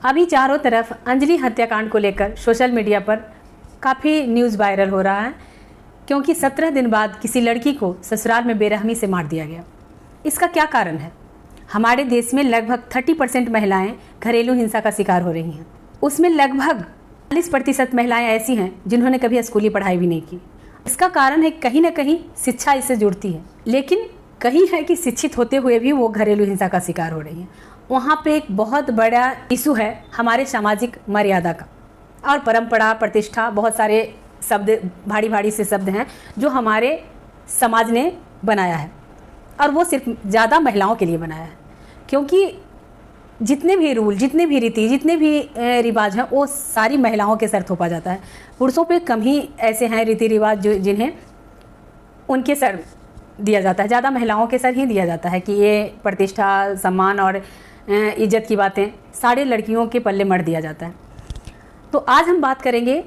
अभी चारों तरफ अंजलि हत्याकांड को लेकर सोशल मीडिया पर काफ़ी न्यूज़ वायरल हो रहा है, क्योंकि 17 दिन बाद किसी लड़की को ससुराल में बेरहमी से मार दिया गया। इसका क्या कारण है? हमारे देश में लगभग 30% महिलाएं घरेलू हिंसा का शिकार हो रही हैं। उसमें लगभग 40% महिलाएं ऐसी हैं जिन्होंने कभी स्कूली पढ़ाई भी नहीं की। इसका कारण है कहीं ना कहीं शिक्षा इससे जुड़ती है, लेकिन कहीं है कि शिक्षित होते हुए भी वो घरेलू हिंसा का शिकार हो रही हैं। वहाँ पे एक बहुत बड़ा इशू है हमारे सामाजिक मर्यादा का और परंपरा, प्रतिष्ठा, बहुत सारे शब्द, भारी भारी से शब्द हैं जो हमारे समाज ने बनाया है, और वो सिर्फ ज़्यादा महिलाओं के लिए बनाया है, क्योंकि जितने भी रूल, जितने भी रीति, जितने भी रिवाज हैं वो सारी महिलाओं के सर थोपा जाता है। पुरुषों पे कम ही ऐसे हैं रीति रिवाज जो जिन्हें उनके सर दिया जाता है, ज़्यादा महिलाओं के सर ही दिया जाता है कि ये प्रतिष्ठा, सम्मान और इज्जत की बातें सारे लड़कियों के पल्ले मढ़ दिया जाता है। तो आज हम बात करेंगे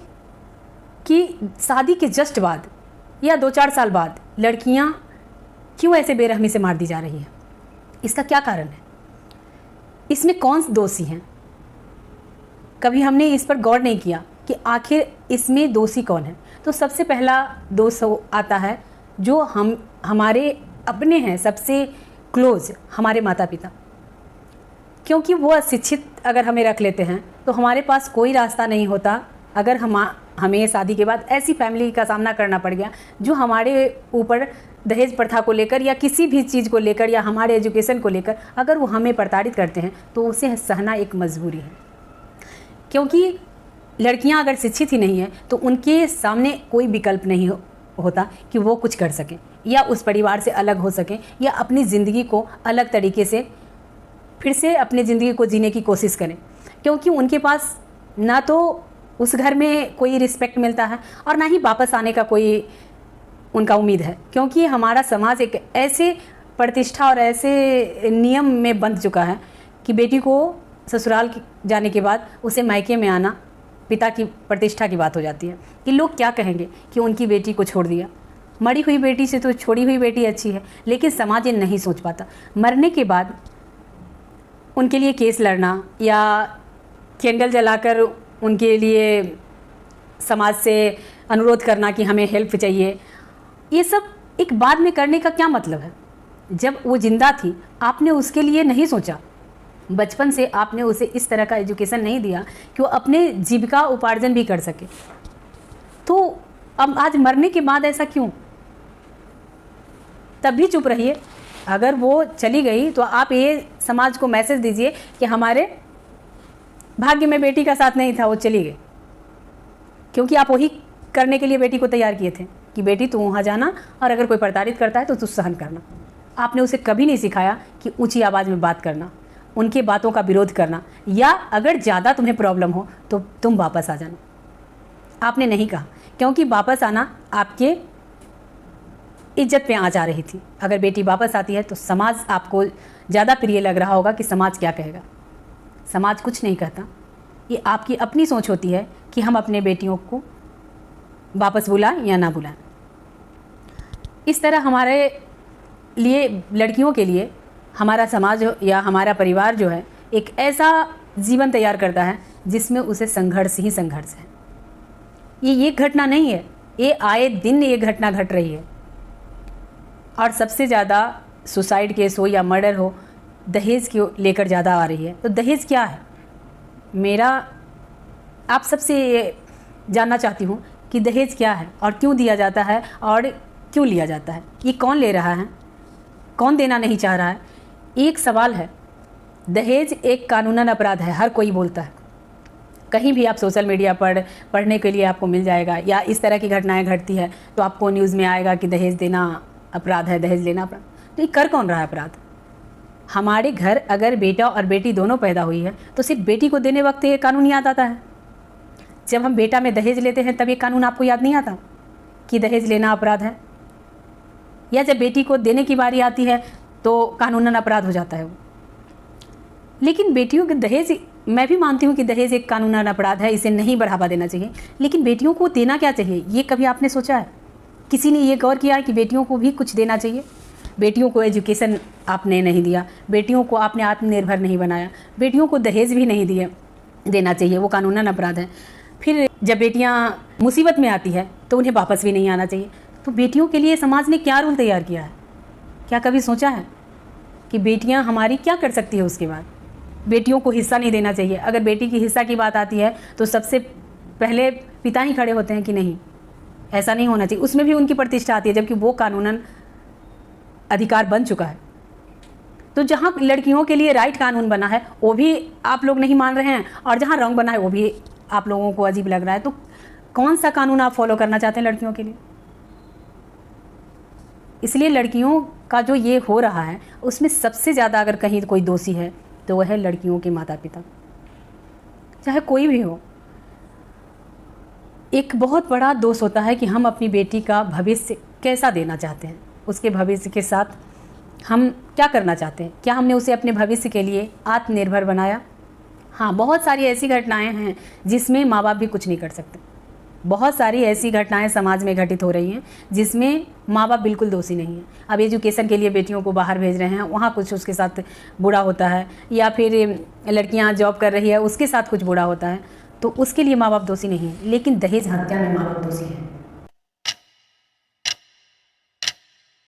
कि शादी के जस्ट बाद या 2-4 साल बाद लड़कियां क्यों ऐसे बेरहमी से मार दी जा रही हैं। इसका क्या कारण है? इसमें कौन दोषी हैं? कभी हमने इस पर गौर नहीं किया कि आखिर इसमें दोषी कौन है। तो सबसे पहला दोष आता है जो हमारे अपने हैं, सबसे क्लोज, हमारे माता पिता, क्योंकि वो अशिक्षित अगर हमें रख लेते हैं तो हमारे पास कोई रास्ता नहीं होता। अगर हमें शादी के बाद ऐसी फैमिली का सामना करना पड़ गया जो हमारे ऊपर दहेज प्रथा को लेकर या किसी भी चीज़ को लेकर या हमारे एजुकेशन को लेकर अगर वो हमें प्रताड़ित करते हैं तो उसे सहना एक मजबूरी है, क्योंकि लड़कियां अगर शिक्षित ही नहीं हैं तो उनके सामने कोई विकल्प नहीं होता कि वो कुछ कर सकें या उस परिवार से अलग हो सकें या अपनी ज़िंदगी को अलग तरीके से फिर से अपनी ज़िंदगी को जीने की कोशिश करें, क्योंकि उनके पास ना तो उस घर में कोई रिस्पेक्ट मिलता है और ना ही वापस आने का कोई उनका उम्मीद है, क्योंकि हमारा समाज एक ऐसे प्रतिष्ठा और ऐसे नियम में बंध चुका है कि बेटी को ससुराल जाने के बाद उसे मायके में आना पिता की प्रतिष्ठा की बात हो जाती है कि लोग क्या कहेंगे कि उनकी बेटी को छोड़ दिया। मरी हुई बेटी से तो छोड़ी हुई बेटी अच्छी है, लेकिन समाज ये नहीं सोच पाता। मरने के बाद उनके लिए केस लड़ना या कैंडल जलाकर उनके लिए समाज से अनुरोध करना कि हमें हेल्प चाहिए, ये सब एक बाद में करने का क्या मतलब है? जब वो जिंदा थी आपने उसके लिए नहीं सोचा, बचपन से आपने उसे इस तरह का एजुकेशन नहीं दिया कि वो अपने जीविका उपार्जन भी कर सके। तो अब आज मरने के बाद ऐसा क्यों? तब भी चुप रहिए। अगर वो चली गई तो आप ये समाज को मैसेज दीजिए कि हमारे भाग्य में बेटी का साथ नहीं था, वो चली गई, क्योंकि आप वही करने के लिए बेटी को तैयार किए थे कि बेटी तू वहाँ जाना और अगर कोई प्रताड़ित करता है तो तू सहन करना। आपने उसे कभी नहीं सिखाया कि ऊंची आवाज़ में बात करना, उनके बातों का विरोध करना, या अगर ज़्यादा तुम्हें प्रॉब्लम हो तो तुम वापस आ जाना। आपने नहीं कहा, क्योंकि वापस आना आपके इज्जत पे आ जा रही थी। अगर बेटी वापस आती है तो समाज आपको ज़्यादा प्रिय लग रहा होगा कि समाज क्या कहेगा। समाज कुछ नहीं कहता, ये आपकी अपनी सोच होती है कि हम अपने बेटियों को वापस बुलाएं या ना बुलाएं। इस तरह हमारे लिए, लड़कियों के लिए हमारा समाज या हमारा परिवार जो है एक ऐसा जीवन तैयार करता है जिसमें उसे संघर्ष ही संघर्ष है। ये घटना नहीं है, ये आए दिन ये घटना घट रही है। और सबसे ज़्यादा सुसाइड केस हो या मर्डर हो, दहेज की लेकर ज़्यादा आ रही है। तो दहेज क्या है? मेरा आप सबसे ये जानना चाहती हूँ कि दहेज क्या है और क्यों दिया जाता है और क्यों लिया जाता है, ये कौन ले रहा है, कौन देना नहीं चाह रहा है। एक सवाल है, दहेज एक कानूनन अपराध है, हर कोई बोलता है। कहीं भी आप सोशल मीडिया पर पढ़ने के लिए आपको मिल जाएगा, या इस तरह की घटनाएं घटती है तो आपको न्यूज़ में आएगा कि दहेज देना अपराध है, दहेज लेना अपराध। तो ये कर कौन रहा है अपराध? हमारे घर अगर बेटा और बेटी दोनों पैदा हुई है तो सिर्फ बेटी को देने वक्त ये कानून याद आता है। जब हम बेटा में दहेज लेते हैं तब ये कानून आपको याद नहीं आता कि दहेज लेना अपराध है? या जब बेटी को देने की बारी आती है तो कानूनन अपराध हो जाता है वो। लेकिन बेटियों के दहेज, मैं भी मानती हूँ कि दहेज एक कानूनन अपराध है, इसे नहीं बढ़ावा देना चाहिए, लेकिन बेटियों को देना क्या चाहिए ये कभी आपने सोचा है? किसी ने ये गौर किया है कि बेटियों को भी कुछ देना चाहिए? बेटियों को एजुकेशन आपने नहीं दिया, बेटियों को आपने आत्मनिर्भर नहीं बनाया, बेटियों को दहेज भी नहीं दिए, देना चाहिए, वो कानूनन अपराध है। फिर जब बेटियां मुसीबत में आती है तो उन्हें वापस भी नहीं आना चाहिए। तो बेटियों के लिए समाज ने क्या रूल तैयार किया है? क्या कभी सोचा है कि बेटियां हमारी क्या कर सकती है? उसके बाद बेटियों को हिस्सा नहीं देना चाहिए। अगर बेटी की हिस्सा की बात आती है तो सबसे पहले पिता ही खड़े होते हैं कि नहीं, ऐसा नहीं होना चाहिए। उसमें भी उनकी प्रतिष्ठा आती है, जबकि वो कानूनन अधिकार बन चुका है। तो जहाँ लड़कियों के लिए राइट कानून बना है वो भी आप लोग नहीं मान रहे हैं, और जहाँ रॉन्ग बना है वो भी आप लोगों को अजीब लग रहा है। तो कौन सा कानून आप फॉलो करना चाहते हैं लड़कियों के लिए? इसलिए लड़कियों का जो ये हो रहा है उसमें सबसे ज़्यादा अगर कहीं कोई दोषी है तो वह है लड़कियों के माता पिता, चाहे कोई भी हो। एक बहुत बड़ा दोष होता है कि हम अपनी बेटी का भविष्य कैसा देना चाहते हैं, उसके भविष्य के साथ हम क्या करना चाहते हैं। क्या हमने उसे अपने भविष्य के लिए आत्मनिर्भर बनाया? हाँ, बहुत सारी ऐसी घटनाएं हैं जिसमें माँ बाप भी कुछ नहीं कर सकते। बहुत सारी ऐसी घटनाएं समाज में घटित हो रही हैं जिसमें माँ बाप बिल्कुल दोषी नहीं है। अब एजुकेशन के लिए बेटियों को बाहर भेज रहे हैं, वहाँ कुछ उसके साथ बुरा होता है, या फिर लड़कियाँ जॉब कर रही है उसके साथ कुछ बुरा होता है, तो उसके लिए माँ बाप दोषी नहीं है। लेकिन दहेज हत्या में माँ बाप दोषी है।